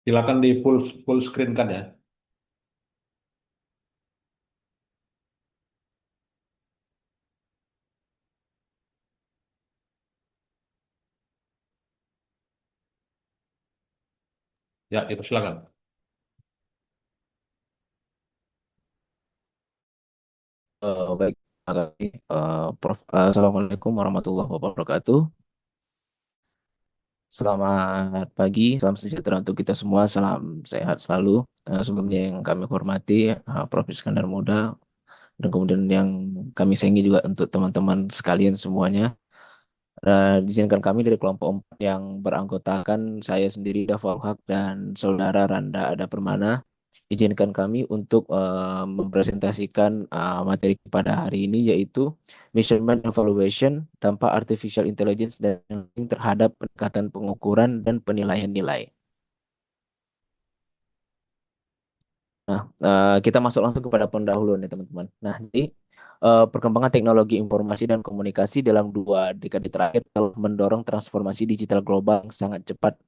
Silakan di full full screen kan ya. Ya, itu silakan. Baik, terima kasih, Prof. Assalamualaikum warahmatullahi wabarakatuh. Selamat pagi, salam sejahtera untuk kita semua, salam sehat selalu. Sebelumnya yang kami hormati, Prof. Iskandar Muda, dan kemudian yang kami sayangi juga untuk teman-teman sekalian semuanya. Diizinkan kami dari kelompok 4 yang beranggotakan saya sendiri, Dafal Haq, dan saudara Randa Ada Permana. Izinkan kami untuk mempresentasikan materi pada hari ini, yaitu Measurement Evaluation tanpa Artificial Intelligence dan terhadap pendekatan pengukuran dan penilaian nilai. Nah, kita masuk langsung kepada pendahuluan ya teman-teman. Nah, jadi perkembangan teknologi informasi dan komunikasi dalam 2 dekade terakhir telah mendorong transformasi digital global yang sangat cepat.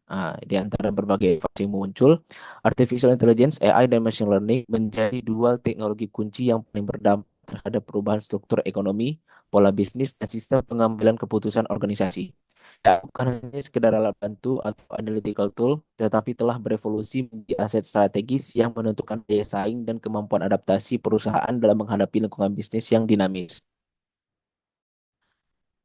Di antara berbagai inovasi muncul, artificial intelligence (AI) dan machine learning menjadi 2 teknologi kunci yang paling berdampak terhadap perubahan struktur ekonomi, pola bisnis, dan sistem pengambilan keputusan organisasi. Ya, bukan hanya sekedar alat bantu atau analytical tool, tetapi telah berevolusi menjadi aset strategis yang menentukan daya saing dan kemampuan adaptasi perusahaan dalam menghadapi lingkungan bisnis yang dinamis.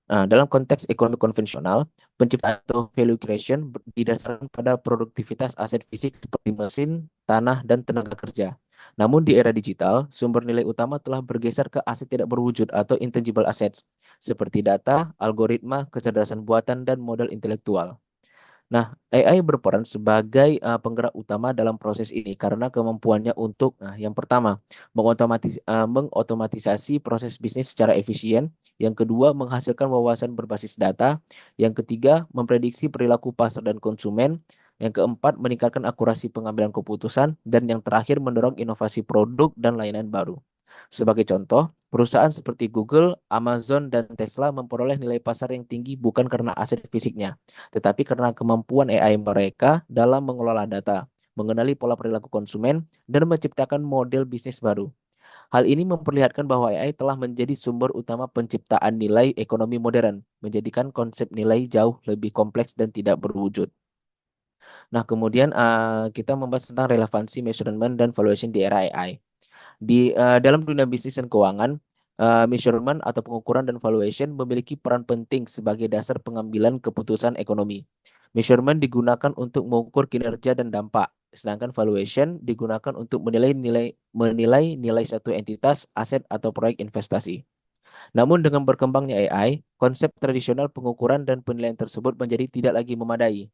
Nah, dalam konteks ekonomi konvensional, penciptaan atau value creation didasarkan pada produktivitas aset fisik seperti mesin, tanah, dan tenaga kerja. Namun di era digital, sumber nilai utama telah bergeser ke aset tidak berwujud atau intangible assets, seperti data, algoritma, kecerdasan buatan, dan modal intelektual. Nah, AI berperan sebagai penggerak utama dalam proses ini karena kemampuannya untuk, yang pertama, mengotomatisasi proses bisnis secara efisien, yang kedua, menghasilkan wawasan berbasis data, yang ketiga, memprediksi perilaku pasar dan konsumen, yang keempat, meningkatkan akurasi pengambilan keputusan, dan yang terakhir, mendorong inovasi produk dan layanan baru. Sebagai contoh, perusahaan seperti Google, Amazon, dan Tesla memperoleh nilai pasar yang tinggi bukan karena aset fisiknya, tetapi karena kemampuan AI mereka dalam mengelola data, mengenali pola perilaku konsumen, dan menciptakan model bisnis baru. Hal ini memperlihatkan bahwa AI telah menjadi sumber utama penciptaan nilai ekonomi modern, menjadikan konsep nilai jauh lebih kompleks dan tidak berwujud. Nah, kemudian kita membahas tentang relevansi measurement dan valuation di era AI. Dalam dunia bisnis dan keuangan, measurement atau pengukuran dan valuation memiliki peran penting sebagai dasar pengambilan keputusan ekonomi. Measurement digunakan untuk mengukur kinerja dan dampak, sedangkan valuation digunakan untuk menilai nilai satu entitas, aset atau proyek investasi. Namun dengan berkembangnya AI, konsep tradisional pengukuran dan penilaian tersebut menjadi tidak lagi memadai.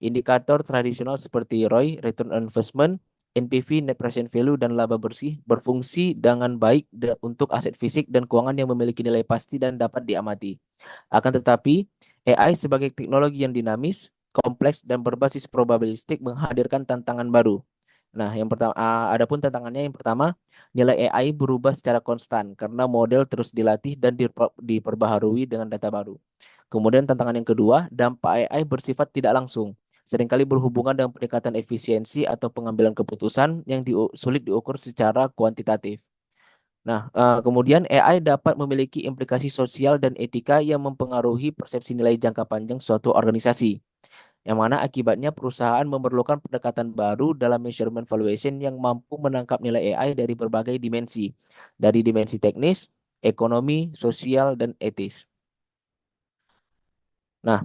Indikator tradisional seperti ROI, Return on Investment, NPV, Net Present Value, dan laba bersih berfungsi dengan baik untuk aset fisik dan keuangan yang memiliki nilai pasti dan dapat diamati. Akan tetapi, AI sebagai teknologi yang dinamis, kompleks, dan berbasis probabilistik menghadirkan tantangan baru. Nah, yang pertama, adapun tantangannya yang pertama, nilai AI berubah secara konstan karena model terus dilatih dan diperbaharui dengan data baru. Kemudian tantangan yang kedua, dampak AI bersifat tidak langsung, seringkali berhubungan dengan peningkatan efisiensi atau pengambilan keputusan yang sulit diukur secara kuantitatif. Nah, kemudian AI dapat memiliki implikasi sosial dan etika yang mempengaruhi persepsi nilai jangka panjang suatu organisasi, yang mana akibatnya perusahaan memerlukan pendekatan baru dalam measurement valuation yang mampu menangkap nilai AI dari berbagai dimensi, dari dimensi teknis, ekonomi, sosial, dan etis. Nah,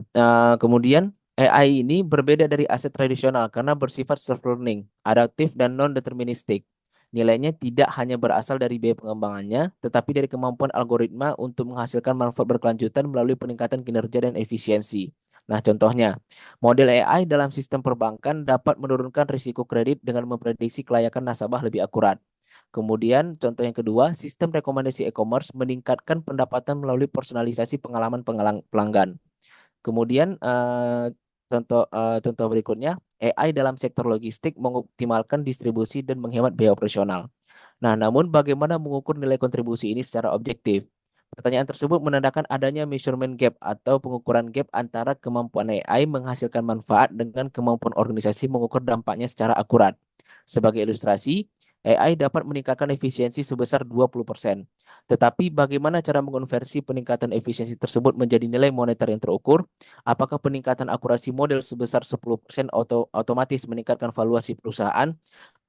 kemudian AI ini berbeda dari aset tradisional karena bersifat self-learning, adaptif, dan non-deterministik. Nilainya tidak hanya berasal dari biaya pengembangannya, tetapi dari kemampuan algoritma untuk menghasilkan manfaat berkelanjutan melalui peningkatan kinerja dan efisiensi. Nah, contohnya, model AI dalam sistem perbankan dapat menurunkan risiko kredit dengan memprediksi kelayakan nasabah lebih akurat. Kemudian, contoh yang kedua, sistem rekomendasi e-commerce meningkatkan pendapatan melalui personalisasi pengalaman pelanggan. Kemudian contoh berikutnya, AI dalam sektor logistik mengoptimalkan distribusi dan menghemat biaya operasional. Nah, namun bagaimana mengukur nilai kontribusi ini secara objektif? Pertanyaan tersebut menandakan adanya measurement gap atau pengukuran gap antara kemampuan AI menghasilkan manfaat dengan kemampuan organisasi mengukur dampaknya secara akurat. Sebagai ilustrasi, AI dapat meningkatkan efisiensi sebesar 20%. Tetapi bagaimana cara mengonversi peningkatan efisiensi tersebut menjadi nilai moneter yang terukur? Apakah peningkatan akurasi model sebesar 10% otomatis meningkatkan valuasi perusahaan?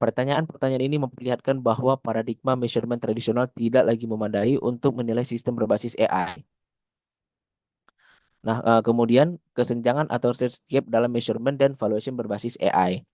Pertanyaan-pertanyaan ini memperlihatkan bahwa paradigma measurement tradisional tidak lagi memadai untuk menilai sistem berbasis AI. Nah, kemudian kesenjangan atau research gap dalam measurement dan valuation berbasis AI.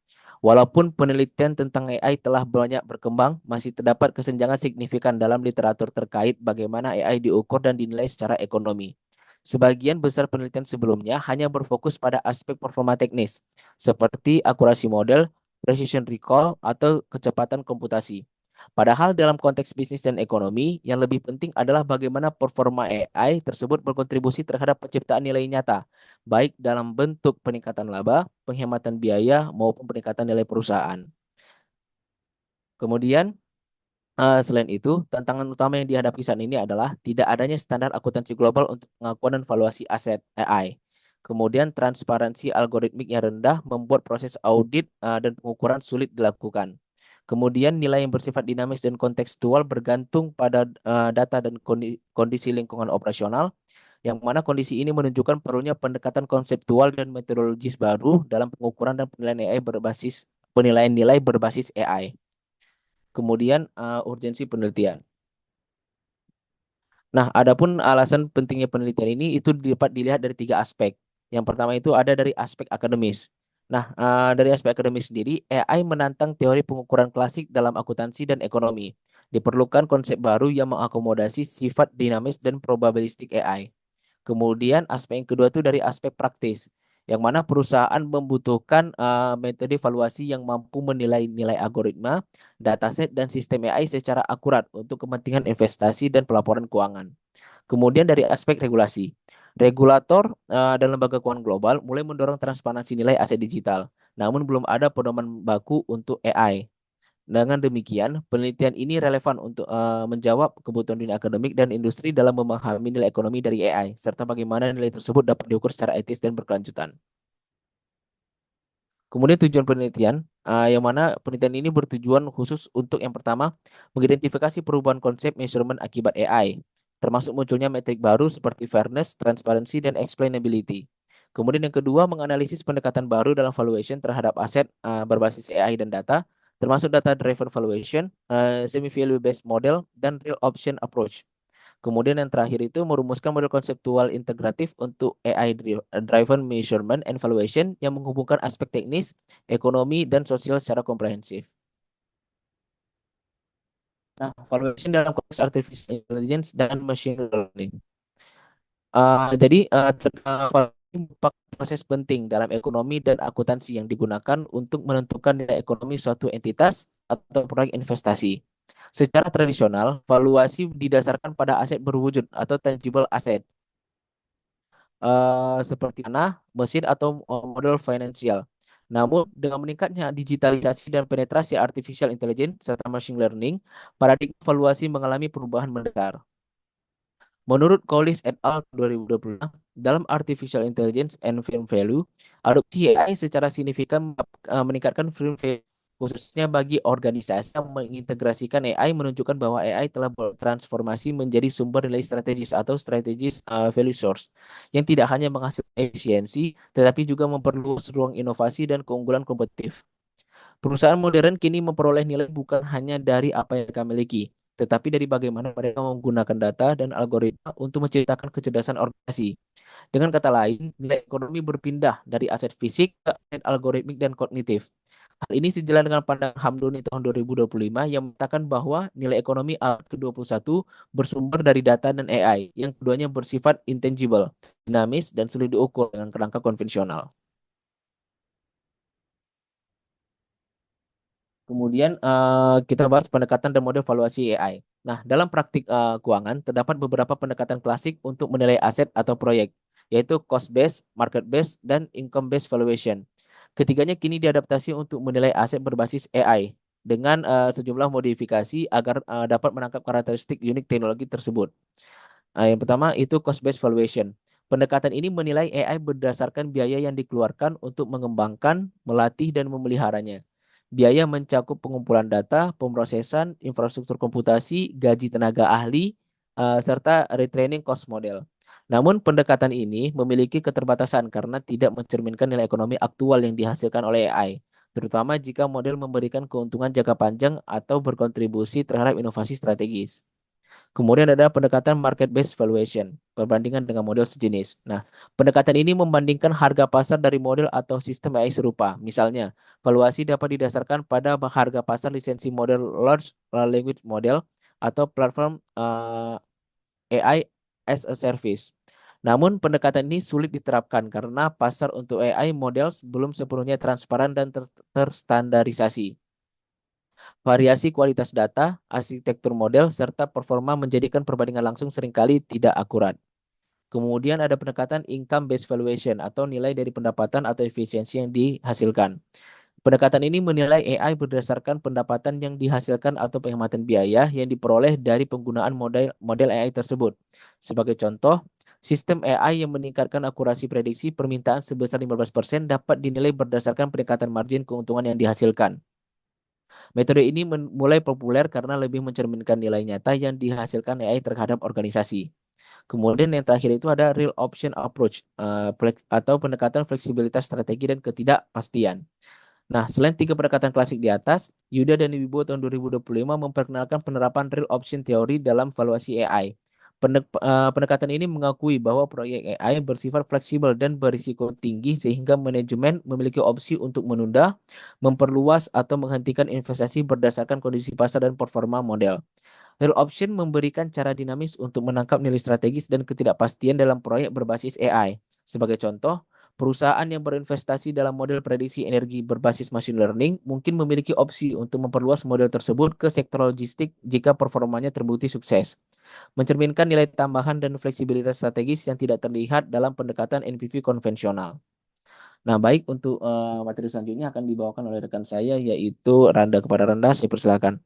Walaupun penelitian tentang AI telah banyak berkembang, masih terdapat kesenjangan signifikan dalam literatur terkait bagaimana AI diukur dan dinilai secara ekonomi. Sebagian besar penelitian sebelumnya hanya berfokus pada aspek performa teknis, seperti akurasi model, precision recall, atau kecepatan komputasi. Padahal dalam konteks bisnis dan ekonomi, yang lebih penting adalah bagaimana performa AI tersebut berkontribusi terhadap penciptaan nilai nyata, baik dalam bentuk peningkatan laba, penghematan biaya, maupun peningkatan nilai perusahaan. Kemudian, selain itu, tantangan utama yang dihadapi saat ini adalah tidak adanya standar akuntansi global untuk pengakuan dan valuasi aset AI. Kemudian, transparansi algoritmik yang rendah membuat proses audit dan pengukuran sulit dilakukan. Kemudian, nilai yang bersifat dinamis dan kontekstual bergantung pada data dan kondisi lingkungan operasional, yang mana kondisi ini menunjukkan perlunya pendekatan konseptual dan metodologis baru dalam pengukuran dan penilaian nilai berbasis AI. Kemudian urgensi penelitian. Nah, adapun alasan pentingnya penelitian ini itu dapat dilihat dari tiga aspek. Yang pertama itu ada dari aspek akademis. Nah, dari aspek akademis sendiri, AI menantang teori pengukuran klasik dalam akuntansi dan ekonomi. Diperlukan konsep baru yang mengakomodasi sifat dinamis dan probabilistik AI. Kemudian aspek yang kedua itu dari aspek praktis, yang mana perusahaan membutuhkan metode evaluasi yang mampu menilai nilai algoritma, dataset, dan sistem AI secara akurat untuk kepentingan investasi dan pelaporan keuangan. Kemudian dari aspek regulasi, regulator dan lembaga keuangan global mulai mendorong transparansi nilai aset digital, namun belum ada pedoman baku untuk AI. Dengan demikian, penelitian ini relevan untuk menjawab kebutuhan dunia akademik dan industri dalam memahami nilai ekonomi dari AI, serta bagaimana nilai tersebut dapat diukur secara etis dan berkelanjutan. Kemudian tujuan penelitian, yang mana penelitian ini bertujuan khusus untuk yang pertama, mengidentifikasi perubahan konsep measurement akibat AI, termasuk munculnya metrik baru seperti fairness, transparansi, dan explainability. Kemudian yang kedua, menganalisis pendekatan baru dalam valuation terhadap aset berbasis AI dan data, termasuk data-driven valuation, semi-value based model, dan real option approach. Kemudian yang terakhir itu merumuskan model konseptual integratif untuk AI-driven measurement and valuation yang menghubungkan aspek teknis, ekonomi, dan sosial secara komprehensif. Nah, valuation dalam konteks artificial intelligence dan machine learning. Jadi, valuation merupakan proses penting dalam ekonomi dan akuntansi yang digunakan untuk menentukan nilai ekonomi suatu entitas atau proyek investasi. Secara tradisional, valuasi didasarkan pada aset berwujud atau tangible asset seperti tanah, mesin, atau model finansial. Namun, dengan meningkatnya digitalisasi dan penetrasi artificial intelligence serta machine learning, paradigma valuasi mengalami perubahan mendasar. Menurut Collis et al. 2020, dalam Artificial Intelligence and Firm Value, adopsi AI secara signifikan meningkatkan firm value, khususnya bagi organisasi yang mengintegrasikan AI menunjukkan bahwa AI telah bertransformasi menjadi sumber nilai strategis atau strategis value source yang tidak hanya menghasilkan efisiensi, tetapi juga memperluas ruang inovasi dan keunggulan kompetitif. Perusahaan modern kini memperoleh nilai bukan hanya dari apa yang mereka miliki, tetapi dari bagaimana mereka menggunakan data dan algoritma untuk menciptakan kecerdasan organisasi. Dengan kata lain, nilai ekonomi berpindah dari aset fisik ke aset algoritmik dan kognitif. Hal ini sejalan dengan pandangan Hamdoni tahun 2025 yang mengatakan bahwa nilai ekonomi abad ke-21 bersumber dari data dan AI, yang keduanya bersifat intangible, dinamis, dan sulit diukur dengan kerangka konvensional. Kemudian kita bahas pendekatan dan model valuasi AI. Nah, dalam praktik keuangan terdapat beberapa pendekatan klasik untuk menilai aset atau proyek, yaitu cost based, market based, dan income based valuation. Ketiganya kini diadaptasi untuk menilai aset berbasis AI dengan sejumlah modifikasi agar dapat menangkap karakteristik unik teknologi tersebut. Yang pertama itu cost-based valuation. Pendekatan ini menilai AI berdasarkan biaya yang dikeluarkan untuk mengembangkan, melatih, dan memeliharanya. Biaya mencakup pengumpulan data, pemrosesan, infrastruktur komputasi, gaji tenaga ahli, serta retraining cost model. Namun pendekatan ini memiliki keterbatasan karena tidak mencerminkan nilai ekonomi aktual yang dihasilkan oleh AI, terutama jika model memberikan keuntungan jangka panjang atau berkontribusi terhadap inovasi strategis. Kemudian ada pendekatan market based valuation, perbandingan dengan model sejenis. Nah, pendekatan ini membandingkan harga pasar dari model atau sistem AI serupa. Misalnya, valuasi dapat didasarkan pada harga pasar lisensi model large language model atau platform AI as a service. Namun, pendekatan ini sulit diterapkan karena pasar untuk AI models belum sepenuhnya transparan dan terstandarisasi. Variasi kualitas data, arsitektur model, serta performa menjadikan perbandingan langsung seringkali tidak akurat. Kemudian ada pendekatan income based valuation atau nilai dari pendapatan atau efisiensi yang dihasilkan. Pendekatan ini menilai AI berdasarkan pendapatan yang dihasilkan atau penghematan biaya yang diperoleh dari penggunaan model AI tersebut. Sebagai contoh, sistem AI yang meningkatkan akurasi prediksi permintaan sebesar 15% dapat dinilai berdasarkan peningkatan margin keuntungan yang dihasilkan. Metode ini mulai populer karena lebih mencerminkan nilai nyata yang dihasilkan AI terhadap organisasi. Kemudian yang terakhir itu ada real option approach atau pendekatan fleksibilitas strategi dan ketidakpastian. Nah, selain tiga pendekatan klasik di atas, Yuda dan Wibowo tahun 2025 memperkenalkan penerapan real option theory dalam valuasi AI. Pendekatan ini mengakui bahwa proyek AI bersifat fleksibel dan berisiko tinggi sehingga manajemen memiliki opsi untuk menunda, memperluas, atau menghentikan investasi berdasarkan kondisi pasar dan performa model. Real option memberikan cara dinamis untuk menangkap nilai strategis dan ketidakpastian dalam proyek berbasis AI. Sebagai contoh, perusahaan yang berinvestasi dalam model prediksi energi berbasis machine learning mungkin memiliki opsi untuk memperluas model tersebut ke sektor logistik jika performanya terbukti sukses, mencerminkan nilai tambahan dan fleksibilitas strategis yang tidak terlihat dalam pendekatan NPV konvensional. Nah, baik untuk materi selanjutnya akan dibawakan oleh rekan saya yaitu Randa. Kepada Randa, saya persilakan.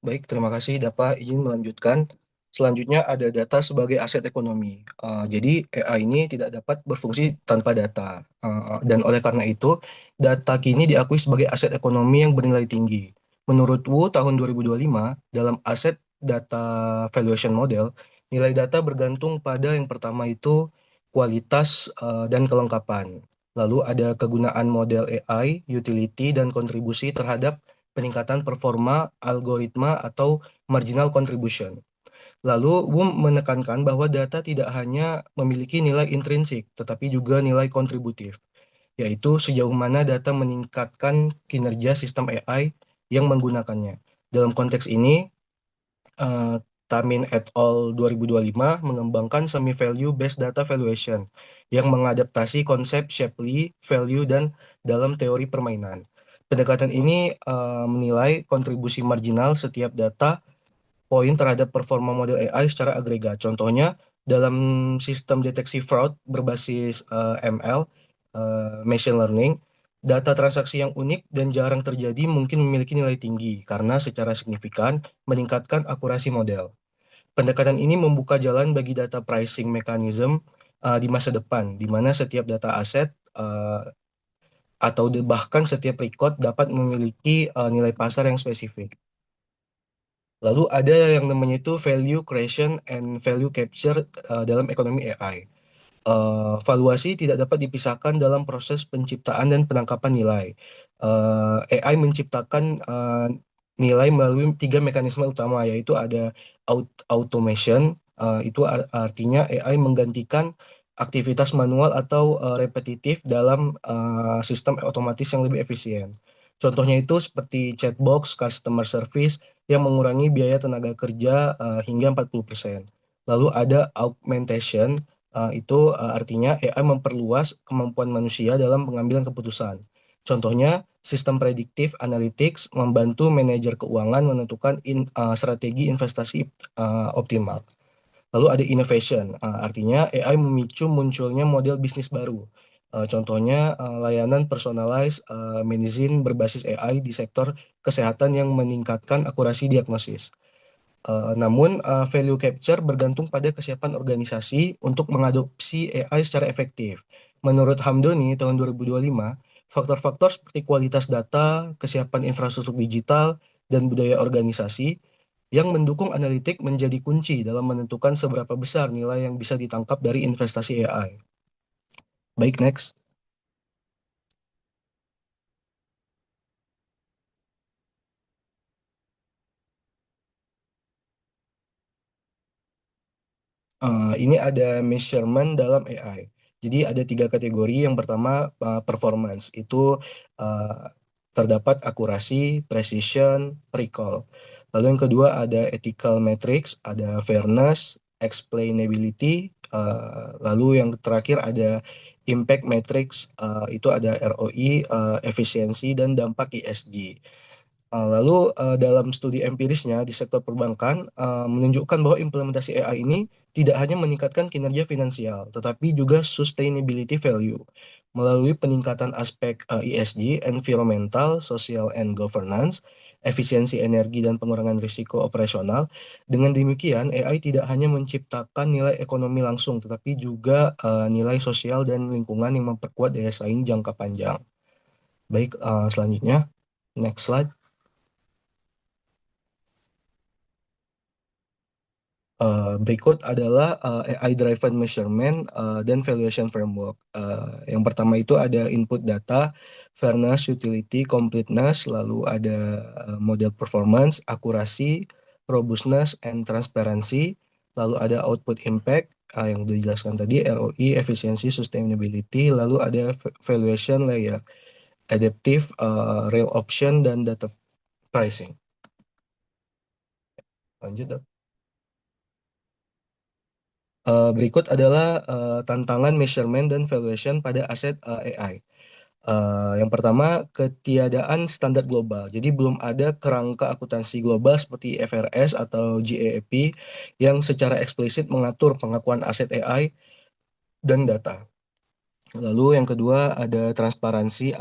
Baik, terima kasih Dapat izin melanjutkan. Selanjutnya ada data sebagai aset ekonomi. Jadi AI ini tidak dapat berfungsi tanpa data. Dan oleh karena itu, data kini diakui sebagai aset ekonomi yang bernilai tinggi. Menurut Wu tahun 2025, dalam aset data valuation model, nilai data bergantung pada yang pertama itu kualitas dan kelengkapan. Lalu ada kegunaan model AI, utility, dan kontribusi terhadap peningkatan performa algoritma atau marginal contribution. Lalu, Wum menekankan bahwa data tidak hanya memiliki nilai intrinsik, tetapi juga nilai kontributif, yaitu sejauh mana data meningkatkan kinerja sistem AI yang menggunakannya. Dalam konteks ini, eh, Tamin et al. 2025 mengembangkan semi-value based data valuation yang mengadaptasi konsep Shapley, value, dan dalam teori permainan. Pendekatan ini menilai kontribusi marginal setiap data poin terhadap performa model AI secara agregat. Contohnya, dalam sistem deteksi fraud berbasis ML, machine learning, data transaksi yang unik dan jarang terjadi mungkin memiliki nilai tinggi karena secara signifikan meningkatkan akurasi model. Pendekatan ini membuka jalan bagi data pricing mechanism di masa depan, di mana setiap data aset atau bahkan setiap record dapat memiliki nilai pasar yang spesifik. Lalu ada yang namanya itu value creation and value capture dalam ekonomi AI. Valuasi tidak dapat dipisahkan dalam proses penciptaan dan penangkapan nilai. AI menciptakan nilai melalui tiga mekanisme utama, yaitu ada automation, itu artinya AI menggantikan aktivitas manual atau repetitif dalam sistem otomatis yang lebih efisien. Contohnya itu seperti chatbox, customer service yang mengurangi biaya tenaga kerja hingga 40%. Lalu ada augmentation, itu artinya AI memperluas kemampuan manusia dalam pengambilan keputusan. Contohnya, sistem prediktif analytics membantu manajer keuangan menentukan strategi investasi optimal. Lalu ada innovation, artinya AI memicu munculnya model bisnis baru. Contohnya layanan personalized medicine berbasis AI di sektor kesehatan yang meningkatkan akurasi diagnosis. Namun, value capture bergantung pada kesiapan organisasi untuk mengadopsi AI secara efektif. Menurut Hamdoni tahun 2025, faktor-faktor seperti kualitas data, kesiapan infrastruktur digital, dan budaya organisasi yang mendukung analitik menjadi kunci dalam menentukan seberapa besar nilai yang bisa ditangkap dari investasi AI. Baik, next. Ini ada measurement dalam AI. Jadi ada 3 kategori. Yang pertama performance itu uh, terdapat akurasi, precision, recall. Lalu yang kedua ada ethical metrics, ada fairness, explainability. Lalu yang terakhir ada impact metrics, itu ada ROI, efisiensi dan dampak ESG. Lalu, dalam studi empirisnya di sektor perbankan menunjukkan bahwa implementasi AI ini tidak hanya meningkatkan kinerja finansial, tetapi juga sustainability value melalui peningkatan aspek ESG, environmental, social and governance, efisiensi energi dan pengurangan risiko operasional. Dengan demikian, AI tidak hanya menciptakan nilai ekonomi langsung, tetapi juga nilai sosial dan lingkungan yang memperkuat daya saing jangka panjang. Baik, selanjutnya, next slide. Berikut adalah AI-driven measurement dan valuation framework. Yang pertama itu ada input data, fairness, utility, completeness, lalu ada model performance, akurasi, robustness, and transparency, lalu ada output impact yang sudah dijelaskan tadi, ROI, efisiensi, sustainability, lalu ada valuation layer, adaptive, real option, dan data pricing. Lanjut, Dok. Berikut adalah tantangan measurement dan valuation pada aset AI. Yang pertama, ketiadaan standar global. Jadi belum ada kerangka akuntansi global seperti FRS atau GAAP yang secara eksplisit mengatur pengakuan aset AI dan data. Lalu yang kedua ada transparansi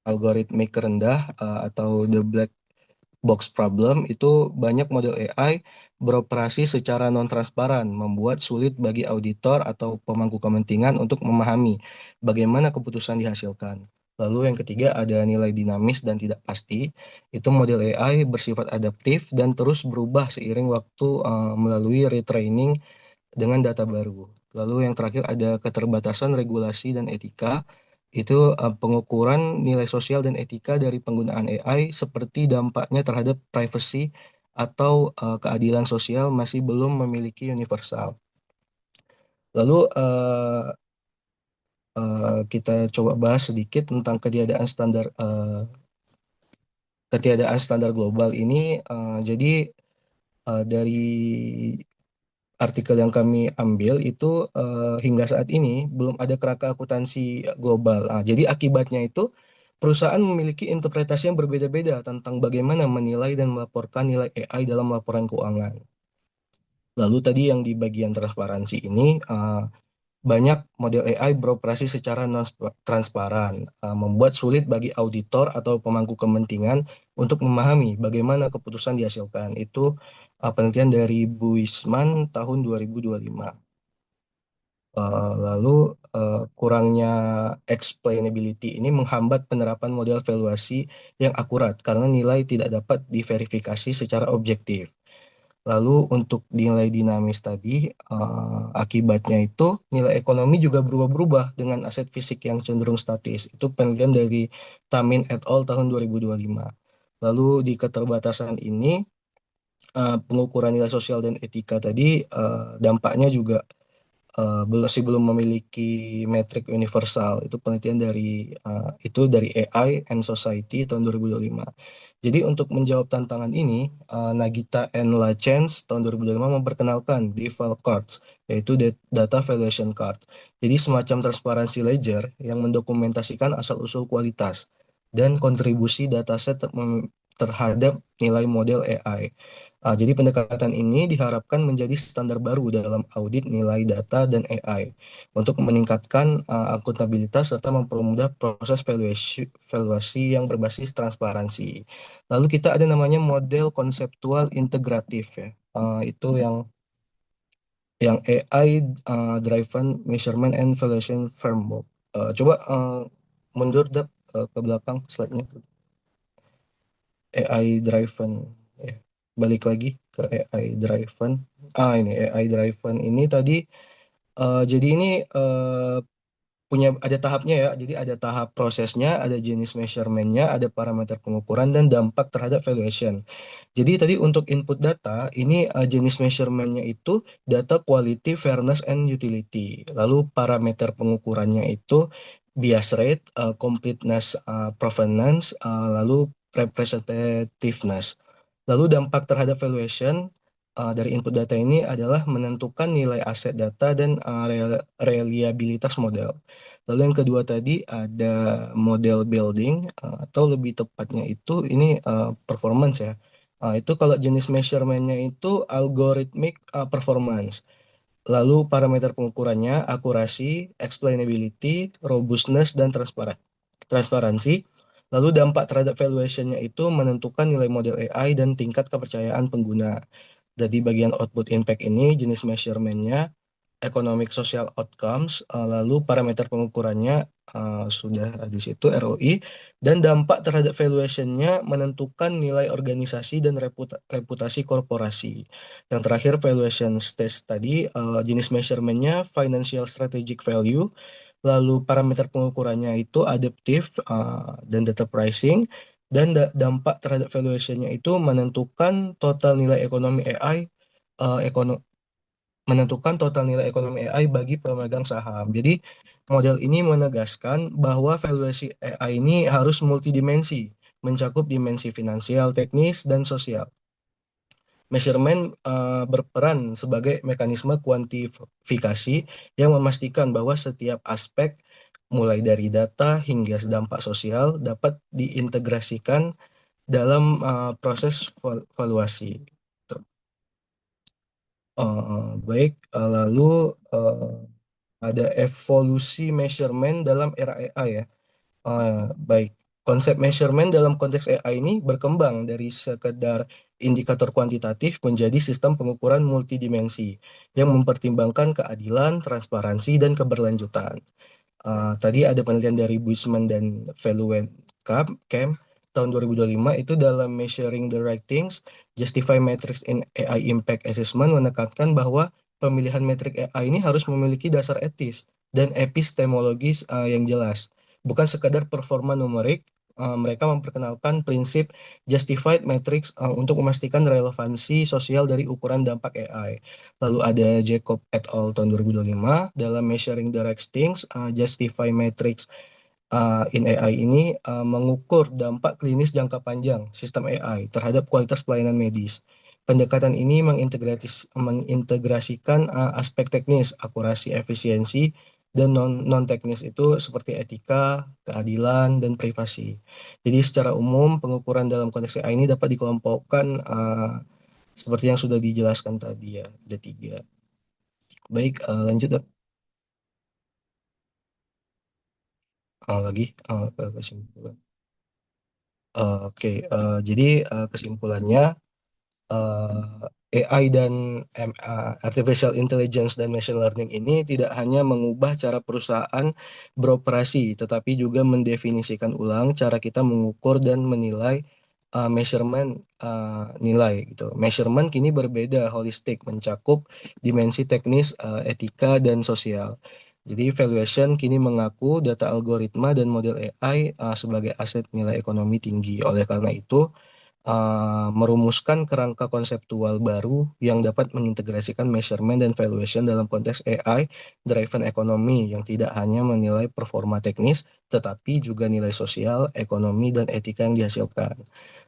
algoritmik rendah atau the black box problem. Itu banyak model AI beroperasi secara non-transparan, membuat sulit bagi auditor atau pemangku kepentingan untuk memahami bagaimana keputusan dihasilkan. Lalu yang ketiga ada nilai dinamis dan tidak pasti. Itu model AI bersifat adaptif dan terus berubah seiring waktu melalui retraining dengan data baru. Lalu yang terakhir ada keterbatasan regulasi dan etika. Itu pengukuran nilai sosial dan etika dari penggunaan AI seperti dampaknya terhadap privacy atau keadilan sosial masih belum memiliki universal. Lalu kita coba bahas sedikit tentang ketiadaan standar global ini. Jadi dari artikel yang kami ambil itu hingga saat ini belum ada kerangka akuntansi global. Jadi akibatnya itu perusahaan memiliki interpretasi yang berbeda-beda tentang bagaimana menilai dan melaporkan nilai AI dalam laporan keuangan. Lalu tadi yang di bagian transparansi ini banyak model AI beroperasi secara non-transparan, membuat sulit bagi auditor atau pemangku kepentingan untuk memahami bagaimana keputusan dihasilkan. Itu penelitian dari Buisman tahun 2025. Lalu kurangnya explainability ini menghambat penerapan model valuasi yang akurat karena nilai tidak dapat diverifikasi secara objektif. Lalu untuk nilai dinamis tadi, akibatnya itu nilai ekonomi juga berubah-berubah dengan aset fisik yang cenderung statis. Itu penelitian dari Tamin et al. Tahun 2025. Lalu di keterbatasan ini, pengukuran nilai sosial dan etika tadi dampaknya juga masih belum memiliki metrik universal. Itu penelitian dari AI and Society tahun 2025. Jadi untuk menjawab tantangan ini, Nagita and Lachance tahun 2025 memperkenalkan default cards, yaitu data valuation card. Jadi semacam transparansi ledger yang mendokumentasikan asal-usul kualitas dan kontribusi dataset terhadap nilai model AI. Jadi pendekatan ini diharapkan menjadi standar baru dalam audit nilai data dan AI untuk meningkatkan akuntabilitas serta mempermudah proses valuasi yang berbasis transparansi. Lalu kita ada namanya model konseptual integratif ya. Itu yang AI driven measurement and valuation framework. Coba mundur ke belakang slide-nya. AI driven ya. Balik lagi ke AI driven. Ini AI driven ini tadi jadi ini ada tahapnya ya. Jadi ada tahap prosesnya, ada jenis measurementnya, ada parameter pengukuran dan dampak terhadap valuation. Jadi tadi untuk input data ini jenis measurementnya itu data quality, fairness, and utility. Lalu parameter pengukurannya itu bias rate, completeness, provenance, lalu representativeness. Lalu dampak terhadap valuation dari input data ini adalah menentukan nilai aset data dan reliabilitas model. Lalu yang kedua tadi ada model building atau lebih tepatnya itu ini performance ya. Itu kalau jenis measurementnya itu algorithmic performance. Lalu parameter pengukurannya akurasi, explainability, robustness, dan transparansi. Lalu dampak terhadap valuationnya itu menentukan nilai model AI dan tingkat kepercayaan pengguna. Jadi bagian output impact ini jenis measurementnya economic social outcomes, lalu parameter pengukurannya sudah di situ ROI, dan dampak terhadap valuationnya menentukan nilai organisasi dan reputasi korporasi. Yang terakhir valuation stage tadi, jenis measurementnya financial strategic value, lalu parameter pengukurannya itu adaptive dan data pricing, dan dampak terhadap valuationnya itu menentukan total nilai ekonomi AI, menentukan total nilai ekonomi AI bagi pemegang saham. Jadi model ini menegaskan bahwa valuasi AI ini harus multidimensi, mencakup dimensi finansial, teknis, dan sosial. Measurement berperan sebagai mekanisme kuantifikasi yang memastikan bahwa setiap aspek, mulai dari data hingga dampak sosial, dapat diintegrasikan dalam proses valuasi. Baik, lalu ada evolusi measurement dalam era AI ya. Baik, konsep measurement dalam konteks AI ini berkembang dari sekedar indikator kuantitatif menjadi sistem pengukuran multidimensi yang mempertimbangkan keadilan, transparansi, dan keberlanjutan. Tadi ada penelitian dari Buisman dan Veluwen Camp tahun 2025 itu dalam Measuring the Right Things, Justify Metrics in AI Impact Assessment menekankan bahwa pemilihan metrik AI ini harus memiliki dasar etis dan epistemologis yang jelas, bukan sekadar performa numerik. Mereka memperkenalkan prinsip justified metrics untuk memastikan relevansi sosial dari ukuran dampak AI. Lalu ada Jacob et al. Tahun 2025 dalam Measuring the Right Things, Justify Metrics in AI ini mengukur dampak klinis jangka panjang sistem AI terhadap kualitas pelayanan medis. Pendekatan ini mengintegrasikan aspek teknis, akurasi, efisiensi, dan non-teknis itu seperti etika, keadilan, dan privasi. Jadi secara umum pengukuran dalam konteks AI ini dapat dikelompokkan seperti yang sudah dijelaskan tadi ya, ada tiga. Baik, lanjut Dok. Lagi ke kesimpulan. Oke, jadi kesimpulannya AI dan Artificial Intelligence dan Machine Learning ini tidak hanya mengubah cara perusahaan beroperasi, tetapi juga mendefinisikan ulang cara kita mengukur dan menilai measurement nilai gitu. Measurement kini berbeda, holistik, mencakup dimensi teknis, etika, dan sosial. Jadi valuation kini mengaku data algoritma dan model AI sebagai aset nilai ekonomi tinggi. Oleh karena itu, merumuskan kerangka konseptual baru yang dapat mengintegrasikan measurement dan valuation dalam konteks AI-driven economy yang tidak hanya menilai performa teknis, tetapi juga nilai sosial, ekonomi, dan etika yang dihasilkan.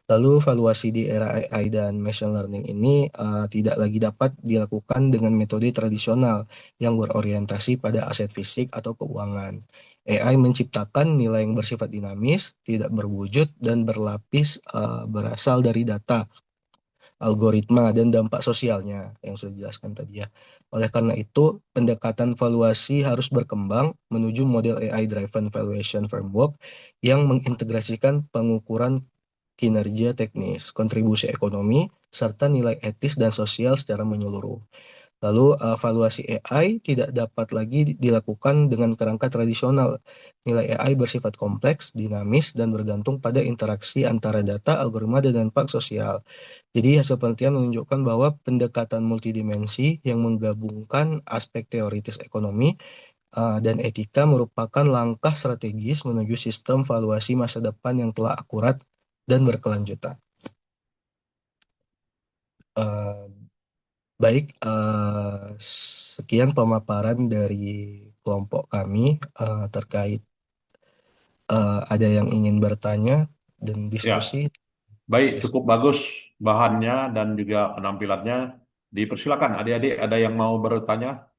Lalu valuasi di era AI dan machine learning ini tidak lagi dapat dilakukan dengan metode tradisional yang berorientasi pada aset fisik atau keuangan. AI menciptakan nilai yang bersifat dinamis, tidak berwujud, dan berlapis berasal dari data, algoritma, dan dampak sosialnya yang sudah dijelaskan tadi ya. Oleh karena itu, pendekatan valuasi harus berkembang menuju model AI-driven valuation framework yang mengintegrasikan pengukuran kinerja teknis, kontribusi ekonomi, serta nilai etis dan sosial secara menyeluruh. Lalu, valuasi AI tidak dapat lagi dilakukan dengan kerangka tradisional. Nilai AI bersifat kompleks, dinamis, dan bergantung pada interaksi antara data, algoritma, dan dampak sosial. Jadi, hasil penelitian menunjukkan bahwa pendekatan multidimensi yang menggabungkan aspek teoritis ekonomi dan etika merupakan langkah strategis menuju sistem valuasi masa depan yang telah akurat dan berkelanjutan. Eh, Baik, sekian pemaparan dari kelompok kami terkait ada yang ingin bertanya dan Ya, diskusi. baik, cukup bagus bahannya dan juga penampilannya. Dipersilakan adik-adik, ada yang mau bertanya?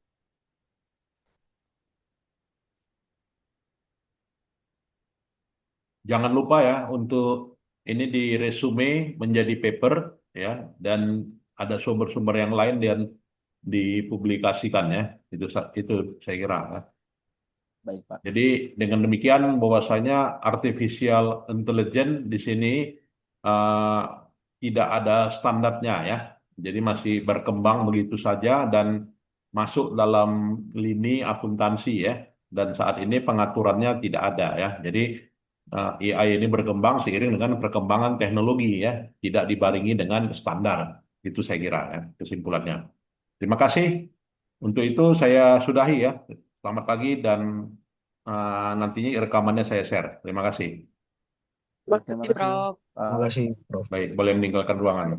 Jangan lupa ya untuk ini di resume menjadi paper ya, dan ada sumber-sumber yang lain dan dipublikasikan ya. Itu saya kira, ya. Baik, Pak. Jadi dengan demikian bahwasanya artificial intelligence di sini eh, tidak ada standarnya ya. Jadi masih berkembang begitu saja dan masuk dalam lini akuntansi ya. Dan saat ini pengaturannya tidak ada ya. Jadi AI ini berkembang seiring dengan perkembangan teknologi ya, tidak dibarengi dengan standar. Itu saya kira ya kesimpulannya. Terima kasih. Untuk itu saya sudahi ya. Selamat pagi dan nantinya rekamannya saya share. Terima kasih. Terima kasih, Prof. Terima Pak. kasih, Prof. Baik, boleh meninggalkan ruangan.